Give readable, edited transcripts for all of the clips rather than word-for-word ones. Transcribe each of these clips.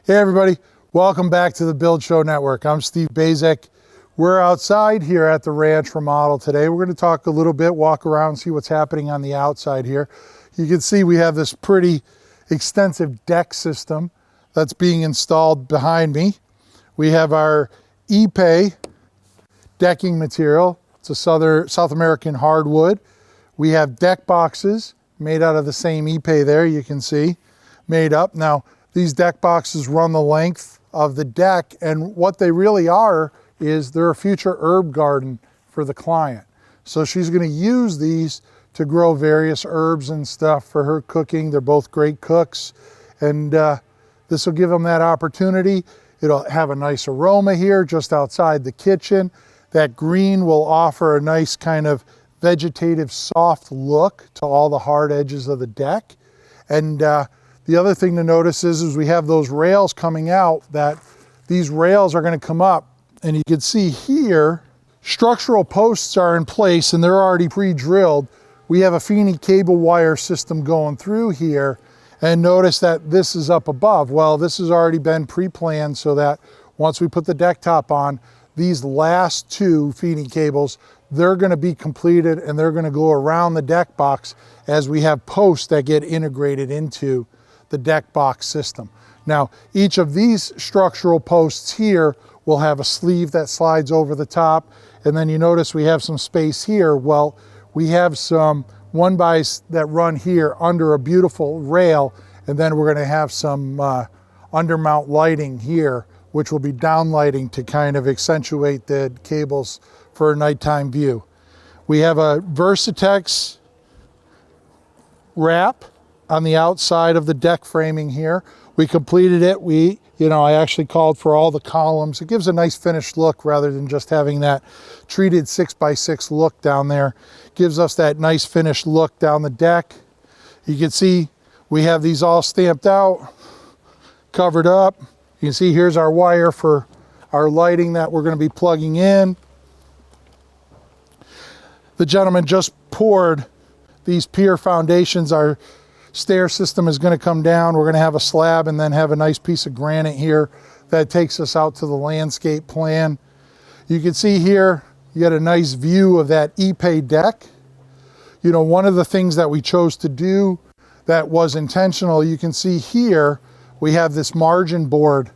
Hey everybody, welcome back to the Build Show Network. I'm Steve Bazek. We're outside here at the ranch remodel today. We're going to talk a little bit, walk around, see what's happening on the outside here. You can see we have this pretty extensive deck system that's being installed behind me. We have our Ipe decking material. It's a South American hardwood. We have deck boxes made out of the same Ipe there, you can see, made up. Now, these deck boxes run the length of the deck, and what they really are is they're a future herb garden for the client. So she's going to use these to grow various herbs and stuff for her cooking. They're both great cooks, and this will give them that opportunity. It'll have a nice aroma here just outside the kitchen. That green will offer a nice kind of vegetative soft look to all the hard edges of the deck. And the other thing to notice is we have those rails coming out, that these rails are going to come up, and you can see here structural posts are in place and they're already pre-drilled. We have a Feeney cable wire system going through here, and notice that this is up above. Well, this has already been pre-planned so that once we put the deck top on, these last two Feeney cables, they're going to be completed and they're going to go around the deck box as we have posts that get integrated into the deck box system. Now, each of these structural posts here will have a sleeve that slides over the top, and then you notice we have some space here. Well, we have some 1-bys that run here under a beautiful rail, and then we're going to have some undermount lighting here, which will be down lighting to kind of accentuate the cables for a nighttime view. We have a Versatex wrap on the outside of the deck framing here. We completed it. I actually called for all the columns. It gives a nice finished look rather than just having that treated 6x6 look down there. Gives us that nice finished look down the deck. You can see we have these all stamped out, covered up. You can see here's our wire for our lighting that we're going to be plugging in. The gentleman just poured these pier foundations. Our stair system is going to come down. We're going to have a slab and then have a nice piece of granite here that takes us out to the landscape plan. You can see here, you get a nice view of that Ipe deck. You know, one of the things that we chose to do that was intentional, you can see here, we have this margin board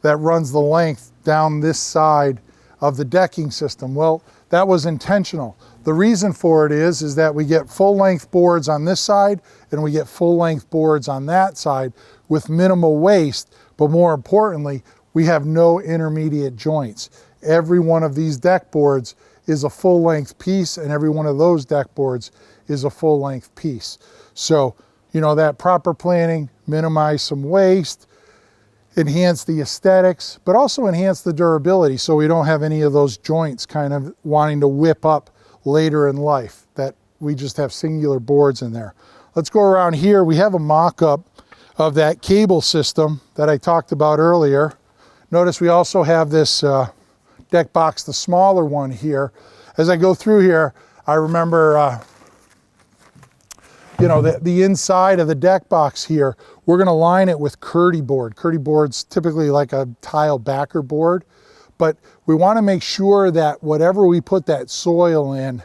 that runs the length down this side of the decking system. Well, that was intentional. The reason for it is that we get full length boards on this side and we get full length boards on that side with minimal waste, but more importantly, we have no intermediate joints. Every one of these deck boards is a full length piece, and every one of those deck boards is a full length piece. So, you know, that proper planning, minimize some waste, enhance the aesthetics, but also enhance the durability so we don't have any of those joints kind of wanting to whip up later in life, that we just have singular boards in there. Let's go around here. We have a mock-up of that cable system that I talked about earlier. Notice we also have this deck box, the smaller one here. As I go through here, I remember the inside of the deck box here, we're going to line it with Curdy board. Curdy board's typically like a tile backer board, but we want to make sure that whatever we put that soil in,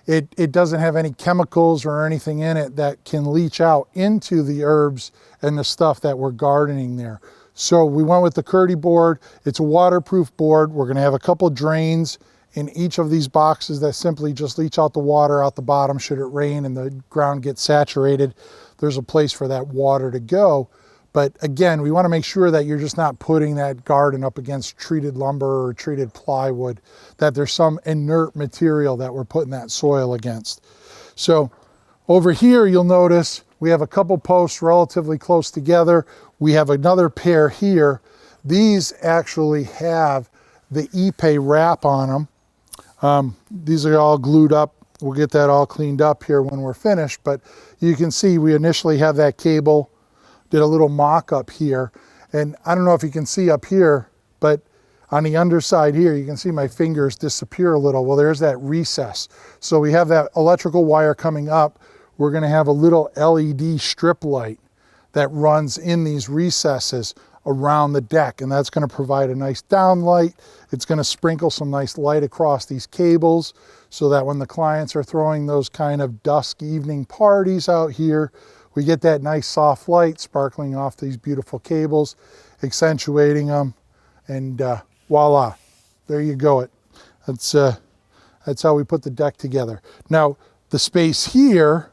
it doesn't have any chemicals or anything in it that can leach out into the herbs and the stuff that we're gardening there. So we went with the Curdy board. It's a waterproof board. We're going to have a couple drains in each of these boxes that simply just leach out the water out the bottom should it rain and the ground gets saturated. There's a place for that water to go. But again, we want to make sure that you're just not putting that garden up against treated lumber or treated plywood, that there's some inert material that we're putting that soil against. So over here, you'll notice we have a couple posts relatively close together. We have another pair here. These actually have the Ipe wrap on them. These are all glued up. We'll get that all cleaned up here when we're finished, but you can see we initially have that cable, did a little mock-up here, and I don't know if you can see up here, but on the underside here, you can see my fingers disappear a little. Well, there's that recess. So we have that electrical wire coming up. We're going to have a little LED strip light that runs in these recesses around the deck, and that's going to provide a nice downlight. It's going to sprinkle some nice light across these cables so that when the clients are throwing those kind of dusk evening parties out here, we get that nice soft light sparkling off these beautiful cables, accentuating them, and voila, there you go. That's how we put the deck together. Now, the space here,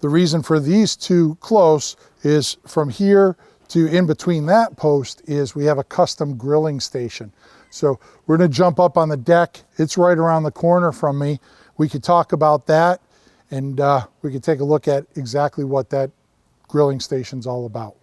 the reason for these two close is from here to in between that post is we have a custom grilling station. So we're going to jump up on the deck. It's right around the corner from me. We could talk about that, and we could take a look at exactly what that grilling station's all about.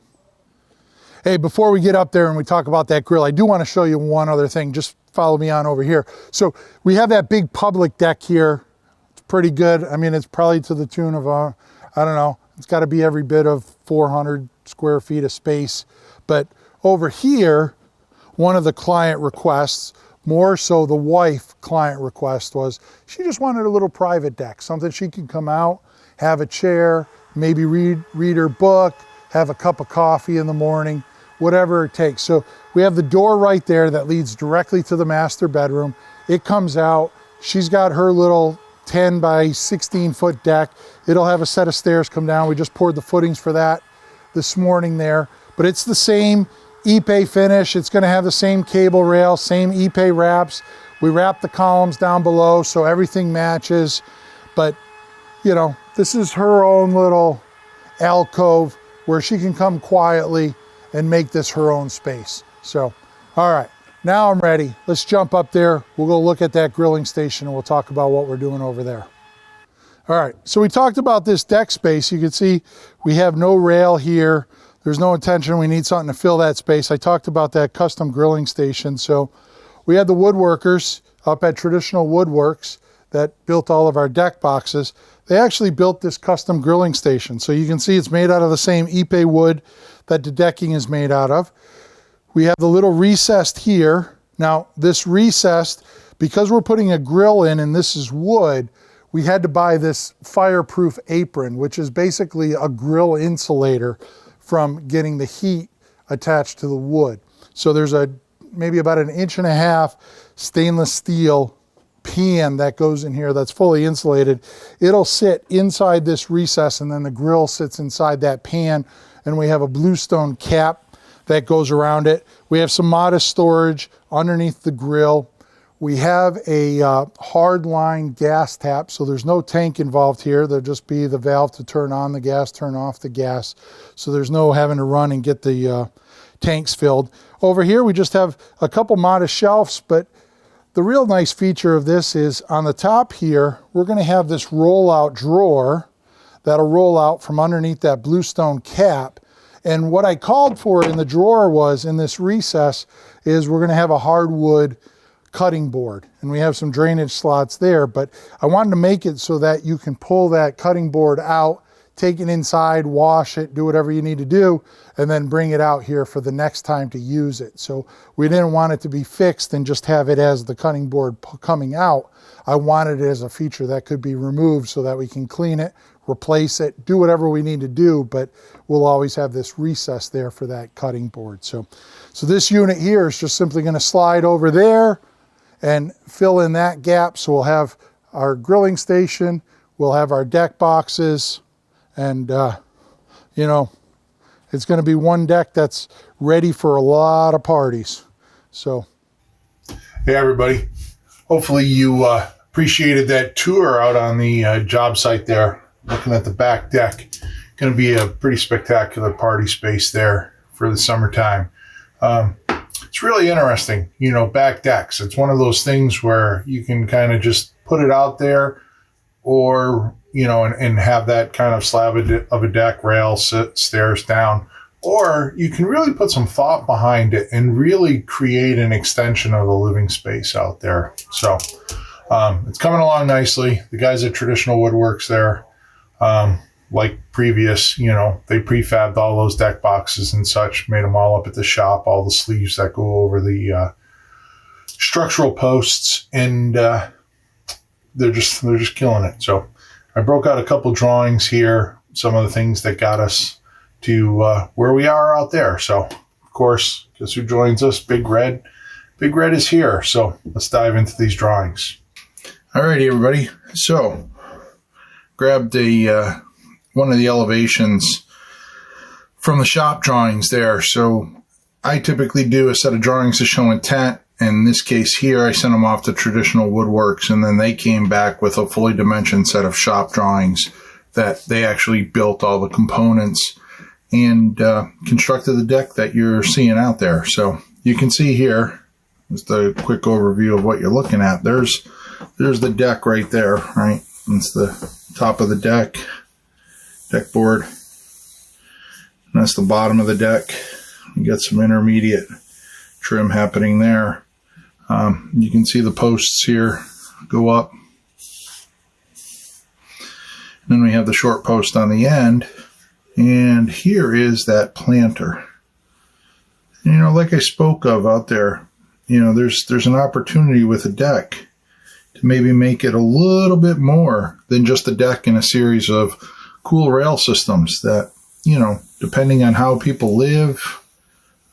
Hey, before we get up there and we talk about that grill, I do want to show you one other thing. Just follow me on over here. So we have that big public deck here. It's pretty good. I mean, it's probably to the tune of, I don't know, it's got to be every bit of 400 square feet of space. But over here, one of the client requests, more so the wife client request, was she just wanted a little private deck, something she could come out, have a chair, maybe read her book, have a cup of coffee in the morning, whatever it takes. So we have the door right there that leads directly to the master bedroom. It comes out. She's got her little 10 by 16 foot deck. It'll have a set of stairs come down. We just poured the footings for that this morning there, but it's the same Ipe finish. It's going to have the same cable rail, same Ipe wraps. We wrap the columns down below so everything matches, but you know, this is her own little alcove where she can come quietly and make this her own space. So, all right, now I'm ready. Let's jump up there. We'll go look at that grilling station and we'll talk about what we're doing over there. All right, so we talked about this deck space. You can see we have no rail here. There's no intention. We need something to fill that space. I talked about that custom grilling station. So we had the woodworkers up at Traditional Woodworks that built all of our deck boxes. They actually built this custom grilling station. So you can see it's made out of the same Ipe wood that the decking is made out of. We have the little recessed here. Now this recessed, because we're putting a grill in and this is wood, we had to buy this fireproof apron, which is basically a grill insulator from getting the heat attached to the wood. So there's maybe about 1.5 inch stainless steel pan that goes in here that's fully insulated. It'll sit inside this recess and then the grill sits inside that pan, and we have a bluestone cap that goes around it. We have some modest storage underneath the grill. We have a hard line gas tap, so there's no tank involved here. There'll just be the valve to turn on the gas, turn off the gas. So there's no having to run and get the tanks filled. Over here, we just have a couple modest shelves, but the real nice feature of this is on the top here, we're going to have this roll-out drawer that'll roll out from underneath that bluestone cap. And what I called for in the drawer was, in this recess, is we're going to have a hardwood cutting board, and we have some drainage slots there, but I wanted to make it so that you can pull that cutting board out, take it inside, wash it, do whatever you need to do, and then bring it out here for the next time to use it. So we didn't want it to be fixed and just have it as the cutting board coming out. I wanted it as a feature that could be removed so that we can clean it, replace it, do whatever we need to do, but we'll always have this recess there for that cutting board. So this unit here is just simply going to slide over there and fill in that gap. So we'll have our grilling station, we'll have our deck boxes, and you know, it's going to be one deck that's ready for a lot of parties. So, hey everybody, hopefully you appreciated that tour out on the job site there, looking at the back deck. Going to be a pretty spectacular party space there for the summertime. It's really interesting, you know, back decks. It's one of those things where you can kind of just put it out there, or, you know, and have that kind of slab of a deck, rail, stairs down, or you can really put some thought behind it and really create an extension of the living space out there. So it's coming along nicely. The guys at Traditional Woodworks there, like previous, you know, they prefabbed all those deck boxes and such, made them all up at the shop, all the sleeves that go over the structural posts, and they're just killing it. So I broke out a couple drawings here, some of the things that got us to where we are out there. So, of course, guess who joins us? Big Red. Big Red is here. So let's dive into these drawings. All righty, everybody. So grabbed one of the elevations from the shop drawings there. So I typically do a set of drawings to show intent. In this case here, I sent them off to Traditional Woodworks, and then they came back with a fully dimensioned set of shop drawings that they actually built all the components and constructed the deck that you're seeing out there. So you can see here, just a quick overview of what you're looking at. There's the deck right there, right? That's the top of the deck board. And that's the bottom of the deck. You got some intermediate trim happening there. You can see the posts here go up. And then we have the short post on the end. And here is that planter. And, you know, like I spoke of out there, you know, there's an opportunity with a deck to maybe make it a little bit more than just a deck and a series of cool rail systems that, you know, depending on how people live,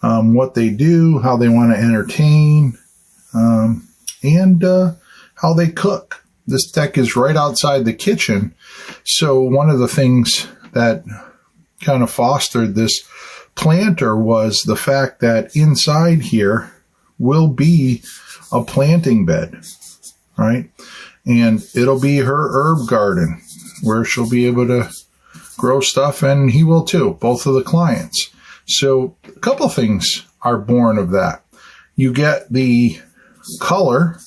what they do, how they want to entertain, and how they cook. This deck is right outside the kitchen. So one of the things that kind of fostered this planter was the fact that inside here will be a planting bed, right? And it'll be her herb garden where she'll be able to grow stuff, and he will too, both of the clients. So a couple things are born of that. You get the color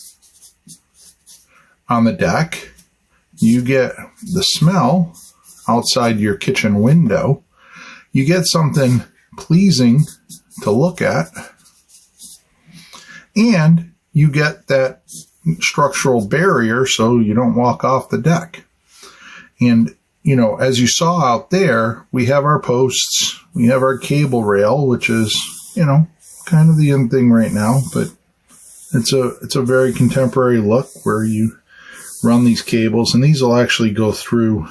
on the deck. You get the smell outside your kitchen window. You get something pleasing to look at. And you get that structural barrier so you don't walk off the deck. And, you know, as you saw out there, we have our posts, we have our cable rail, which is, you know, kind of the in thing right now, but it's a very contemporary look where you run these cables, and these will actually go through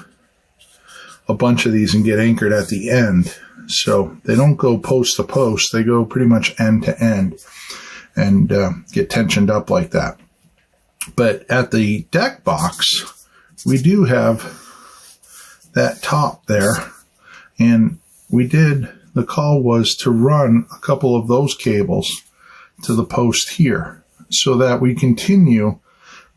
a bunch of these and get anchored at the end. So they don't go post to post, they go pretty much end to end and get tensioned up like that. But at the deck box, we do have that top there, and the call was to run a couple of those cables to the post here so that we continue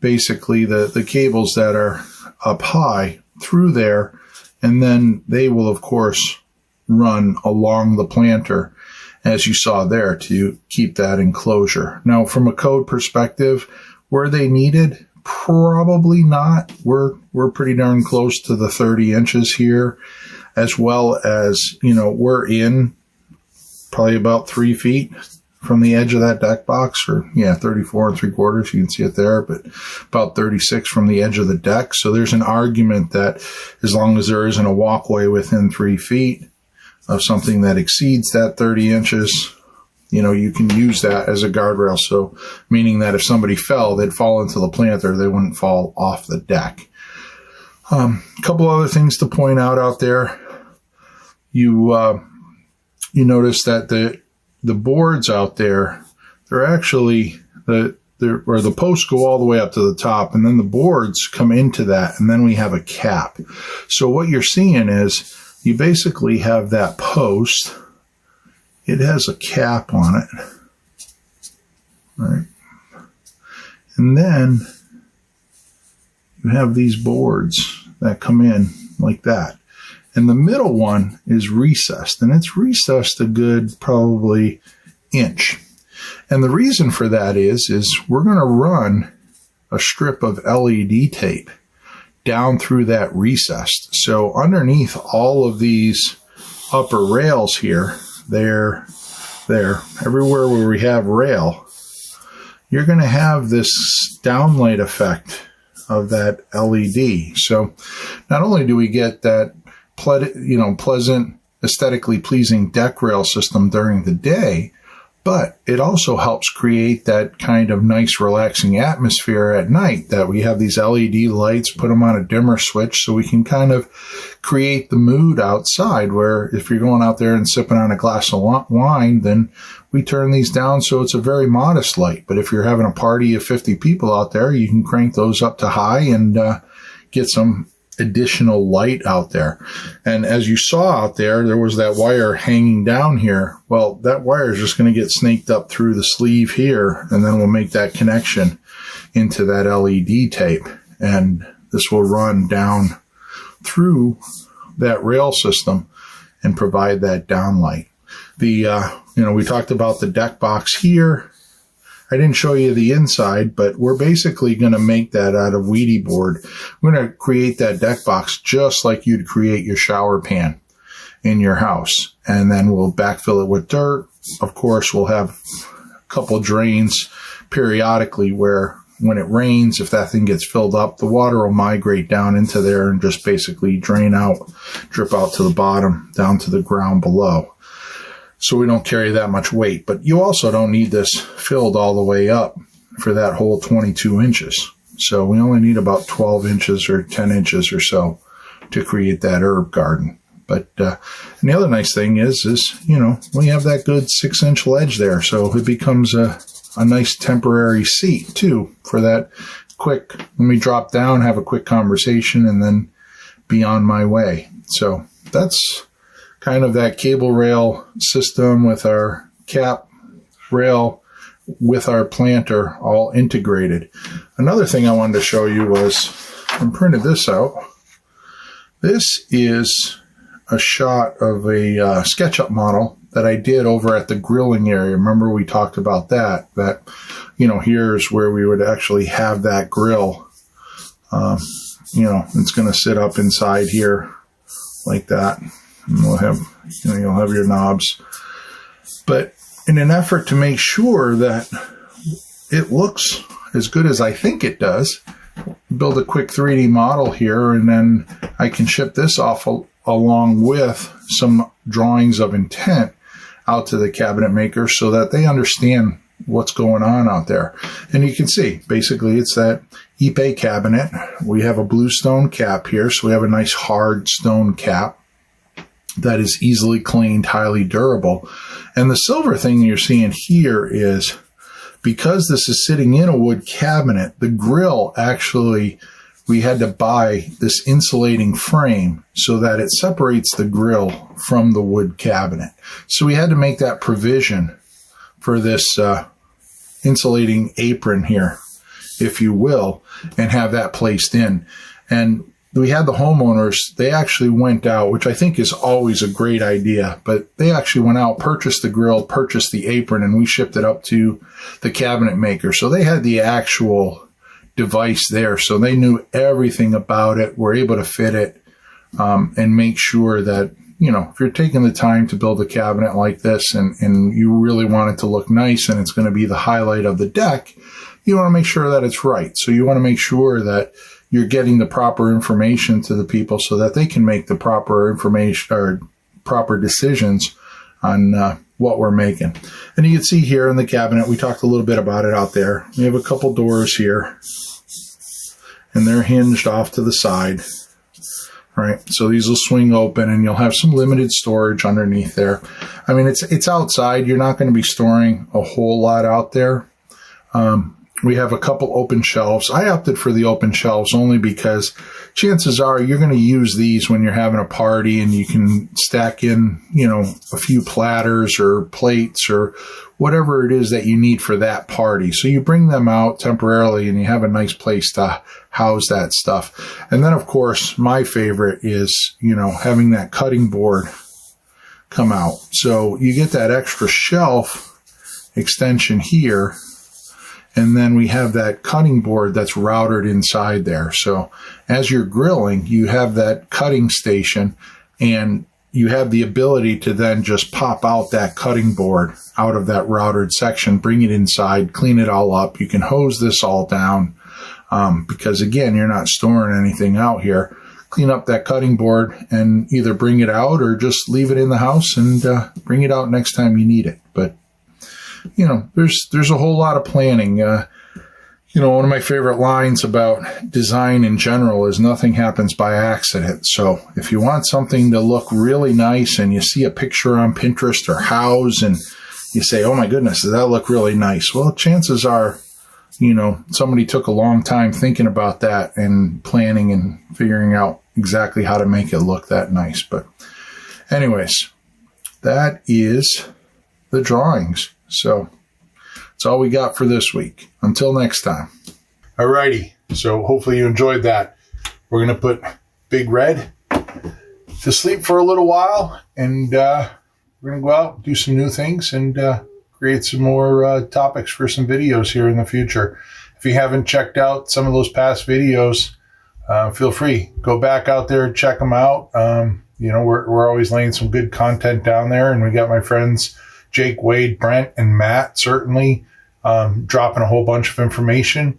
basically the cables that are up high through there, and then they will of course run along the planter as you saw there to keep that enclosure. Now from a code perspective, were they needed? Probably not. We're pretty darn close to the 30 inches here, as well as, you know, we're in probably about 3 feet from the edge of that deck box, or 34 3/4. You can see it there, but about 36 from the edge of the deck. So there's an argument that as long as there isn't a walkway within 3 feet of something that exceeds that 30 inches, you know, you can use that as a guardrail. So meaning that if somebody fell, they'd fall into the planter, they wouldn't fall off the deck. A couple other things to point out there. You notice that the boards out there, they're actually, the posts go all the way up to the top, and then the boards come into that, and then we have a cap. So what you're seeing is you basically have that post. It has a cap on it, right? And then you have these boards that come in like that. And the middle one is recessed, and it's recessed a good probably inch. And the reason for that is we're going to run a strip of LED tape down through that recessed. So underneath all of these upper rails here, there, everywhere where we have rail, you're going to have this downlight effect of that LED. So not only do we get that pleasant, aesthetically pleasing deck rail system during the day, But it also helps create that kind of nice, relaxing atmosphere at night, that we have these LED lights, put them on a dimmer switch so we can kind of create the mood outside, where if you're going out there and sipping on a glass of wine, then we turn these down so it's a very modest light. But if you're having a party of 50 people out there, you can crank those up to high and get some additional light out there. And as you saw out there, there was that wire hanging down here. Well, that wire is just going to get snaked up through the sleeve here, and then we'll make that connection into that LED tape. And this will run down through that rail system and provide that downlight. We talked about the deck box here. I didn't show you the inside, but we're basically going to make that out of Ouija board. We're going to create that deck box just like you'd create your shower pan in your house. And then we'll backfill it with dirt. Of course, we'll have a couple drains periodically where when it rains, if that thing gets filled up, the water will migrate down into there and just basically drain out, drip out to the bottom, down to the ground below. So we don't carry that much weight. But you also don't need this filled all the way up for that whole 22 inches. So we only need about 12 inches or 10 inches or so to create that herb garden. But and the other nice thing is we have that good 6-inch ledge there. So it becomes a nice temporary seat too for that quick, let me drop down, have a quick conversation, and then be on my way. So that's kind of that cable rail system with our cap rail with our planter all integrated. Another thing I wanted to show you was, I printed this out. This is a shot of a SketchUp model that I did over at the grilling area. Remember we talked about that here's where we would actually have that grill. It's going to sit up inside here like that. And we'll have, you'll have your knobs. But in an effort to make sure that it looks as good as I think it does, build a quick 3D model here, and then I can ship this off along with some drawings of intent out to the cabinet maker so that they understand what's going on out there. And you can see, basically, it's that Ipe cabinet. We have a blue stone cap here, so we have a nice hard stone cap that is easily cleaned, highly durable. And the silver thing you're seeing here is, because this is sitting in a wood cabinet, the grill actually, we had to buy this insulating frame so that it separates the grill from the wood cabinet. So we had to make that provision for this insulating apron here, if you will, and have that placed in. And we had the homeowners, they actually went out, which I think is always a great idea, but they actually went out, purchased the grill, purchased the apron, and we shipped it up to the cabinet maker. So they had the actual device there, so they knew everything about it, were able to fit it, and make sure that, if you're taking the time to build a cabinet like this and you really want it to look nice and it's going to be the highlight of the deck, you want to make sure that it's right. So you want to make sure that you're getting the proper information to the people so that they can make the proper information or proper decisions on what we're making. And you can see here in the cabinet, we talked a little bit about it out there. We have a couple doors here, and they're hinged off to the side. Right, so these will swing open, and you'll have some limited storage underneath there. I mean, it's outside. You're not going to be storing a whole lot out there. We have a couple open shelves. I opted for the open shelves only because chances are you're going to use these when you're having a party, and you can stack in, a few platters or plates or whatever it is that you need for that party. So you bring them out temporarily and you have a nice place to house that stuff. And then, of course, my favorite is, having that cutting board come out. So you get that extra shelf extension here. And then we have that cutting board that's routed inside there. So as you're grilling, you have that cutting station, and you have the ability to then just pop out that cutting board out of that routed section, bring it inside, clean it all up. You can hose this all down because, again, you're not storing anything out here. Clean up that cutting board and either bring it out or just leave it in the house and bring it out next time you need it. But there's a whole lot of planning. One of my favorite lines about design in general is nothing happens by accident. So if you want something to look really nice and you see a picture on Pinterest or Houzz and you say, oh my goodness, does that look really nice? Well, chances are, somebody took a long time thinking about that and planning and figuring out exactly how to make it look that nice. But anyways, that is the drawings. So that's all we got for this week. Until next time. Alrighty. So hopefully you enjoyed that. We're going to put Big Red to sleep for a little while, and we're going to go out, do some new things, and create some more topics for some videos here in the future. If you haven't checked out some of those past videos, feel free. Go back out there and check them out. We're always laying some good content down there, and we got my friends Jake, Wade, Brent, and Matt certainly dropping a whole bunch of information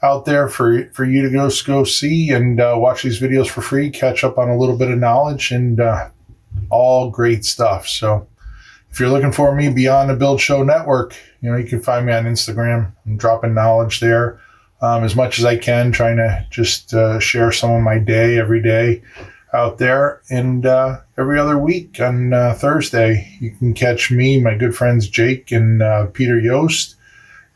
out there for you to go see and watch these videos for free, catch up on a little bit of knowledge, and all great stuff. So if you're looking for me beyond the Build Show Network, you can find me on Instagram. I'm dropping knowledge there as much as I can, trying to just share some of my day every day out there. And every other week on Thursday, you can catch me, my good friends Jake and Peter Yost,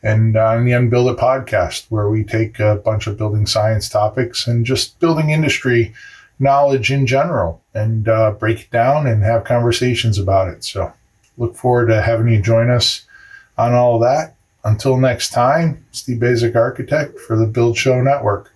and on the Unbuild It podcast, where we take a bunch of building science topics and just building industry knowledge in general and break it down and have conversations about it. So look forward to having you join us on all of that. Until next time, Steve Basic Architect for the Build Show Network.